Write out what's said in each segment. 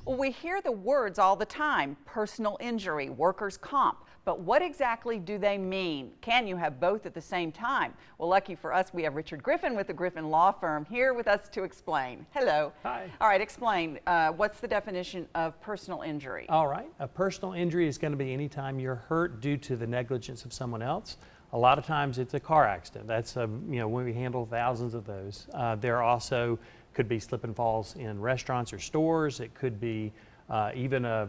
Well, we hear the words all the time, personal injury, workers' comp, but what exactly do they mean? Can you have both at the same time? Well, lucky for us, we have Richard Griffin with the Griffin Law Firm here with us to explain. Hello. Hi. All right, explain. What's the definition of personal injury? All right. A personal injury is going to be anytime you're hurt due to the negligence of someone else. A lot of times it's a car accident. That's, when we handle thousands of those. There also could be slip and falls in restaurants or stores. It could be even a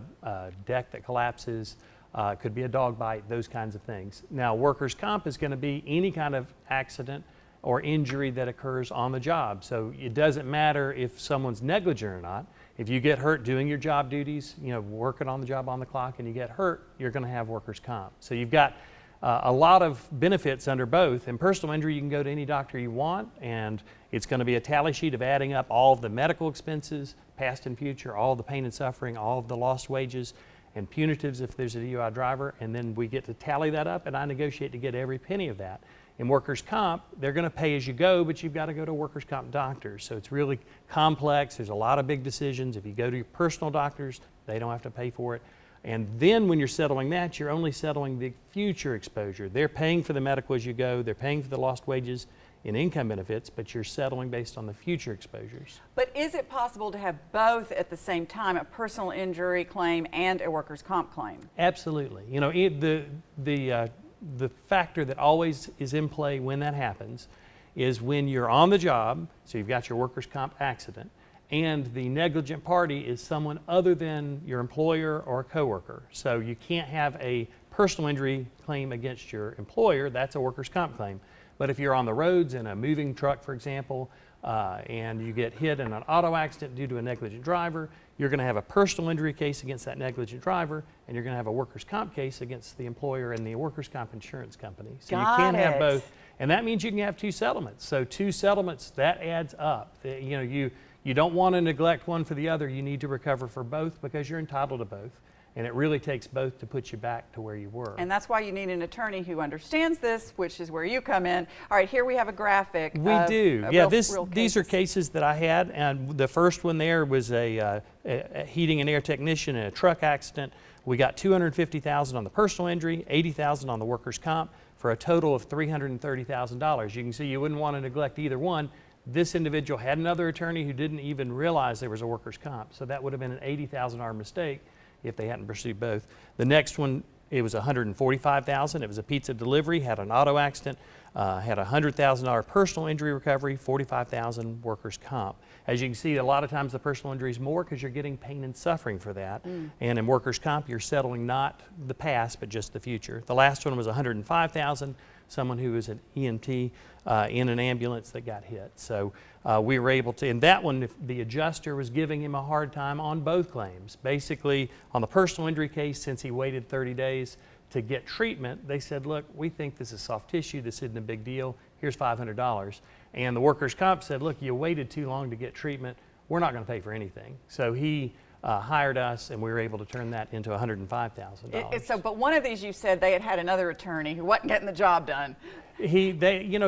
deck that collapses. It could be a dog bite, those kinds of things. Now, workers' comp is going to be any kind of accident or injury that occurs on the job. So it doesn't matter if someone's negligent or not. If you get hurt doing your job duties, working on the job on the clock, and you get hurt, you're going to have workers' comp. So you've got a lot of benefits under both. In personal injury, you can go to any doctor you want, and it's going to be a tally sheet of adding up all of the medical expenses, past and future, all the pain and suffering, all of the lost wages, and punitives if there's a DUI driver, and then we get to tally that up, and I negotiate to get every penny of that. In workers' comp, they're going to pay as you go, but you've got to go to a workers' comp doctor. So it's really complex. There's a lot of big decisions. If you go to your personal doctors, they don't have to pay for it. And then when you're settling that, you're only settling the future exposure. They're paying for the medical as you go. They're paying for the lost wages in income benefits, but you're settling based on the future exposures. But is it possible to have both at the same time, a personal injury claim and a workers' comp claim? Absolutely. The factor that always is in play when that happens is when you're on the job, so you've got your workers' comp accident, and the negligent party is someone other than your employer or a coworker. So you can't have a personal injury claim against your employer. That's a workers' comp claim. But if you're on the roads in a moving truck, for example, and you get hit in an auto accident due to a negligent driver, you're going to have a personal injury case against that negligent driver, and you're going to have a workers' comp case against the employer and the workers' comp insurance company. So you can't have both. And that means you can have two settlements. So two settlements, that adds up. You don't want to neglect one for the other. You need to recover for both because you're entitled to both. And it really takes both to put you back to where you were. And that's why you need an attorney who understands this, which is where you come in. All right, here we have a graphic. We do. Yeah, these are cases that I had. And the first one there was a heating and air technician in a truck accident. We got $250,000 on the personal injury, $80,000 on the workers' comp, for a total of $330,000. You can see you wouldn't want to neglect either one. This individual had another attorney who didn't even realize there was a workers' comp. So that would have been an $80,000 mistake if they hadn't pursued both. The next one, it was $145,000. It was a pizza delivery, had an auto accident, had a $100,000 personal injury recovery, $45,000 workers' comp. As you can see, a lot of times the personal injury is more because you're getting pain and suffering for that. And in workers' comp, you're settling not the past, but just the future. The last one was $105,000. Someone who was an EMT in an ambulance that got hit. So we were able to, in that one, the adjuster was giving him a hard time on both claims. Basically, on the personal injury case, since he waited 30 days to get treatment, they said, look, we think this is soft tissue, this isn't a big deal, here's $500. And the workers' comp said, look, you waited too long to get treatment, we're not going to pay for anything. So he hired us, and we were able to turn that into $105,000. But one of these, you said they had another attorney who wasn't getting the job done.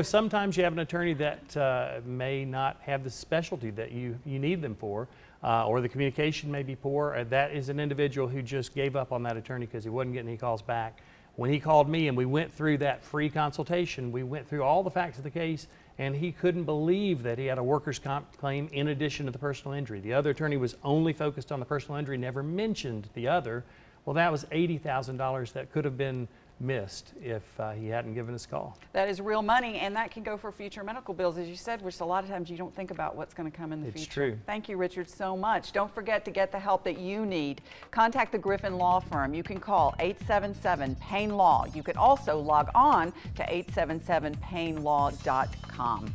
Sometimes you have an attorney that may not have the specialty that you need them for, or the communication may be poor. That is an individual who just gave up on that attorney because he wasn't getting any calls back. When he called me and we went through that free consultation, we went through all the facts of the case, and he couldn't believe that he had a workers' comp claim in addition to the personal injury. The other attorney was only focused on the personal injury, never mentioned the other. Well, that was $80,000 that could have been missed if he hadn't given us a call. That is real money, and that can go for future medical bills, as you said, which a lot of times you don't think about what's going to come in the future. It's true. Thank you, Richard, so much. Don't forget to get the help that you need. Contact the Griffin Law Firm. You can call 877-PAIN-LAW. You can also log on to 877painlaw.com.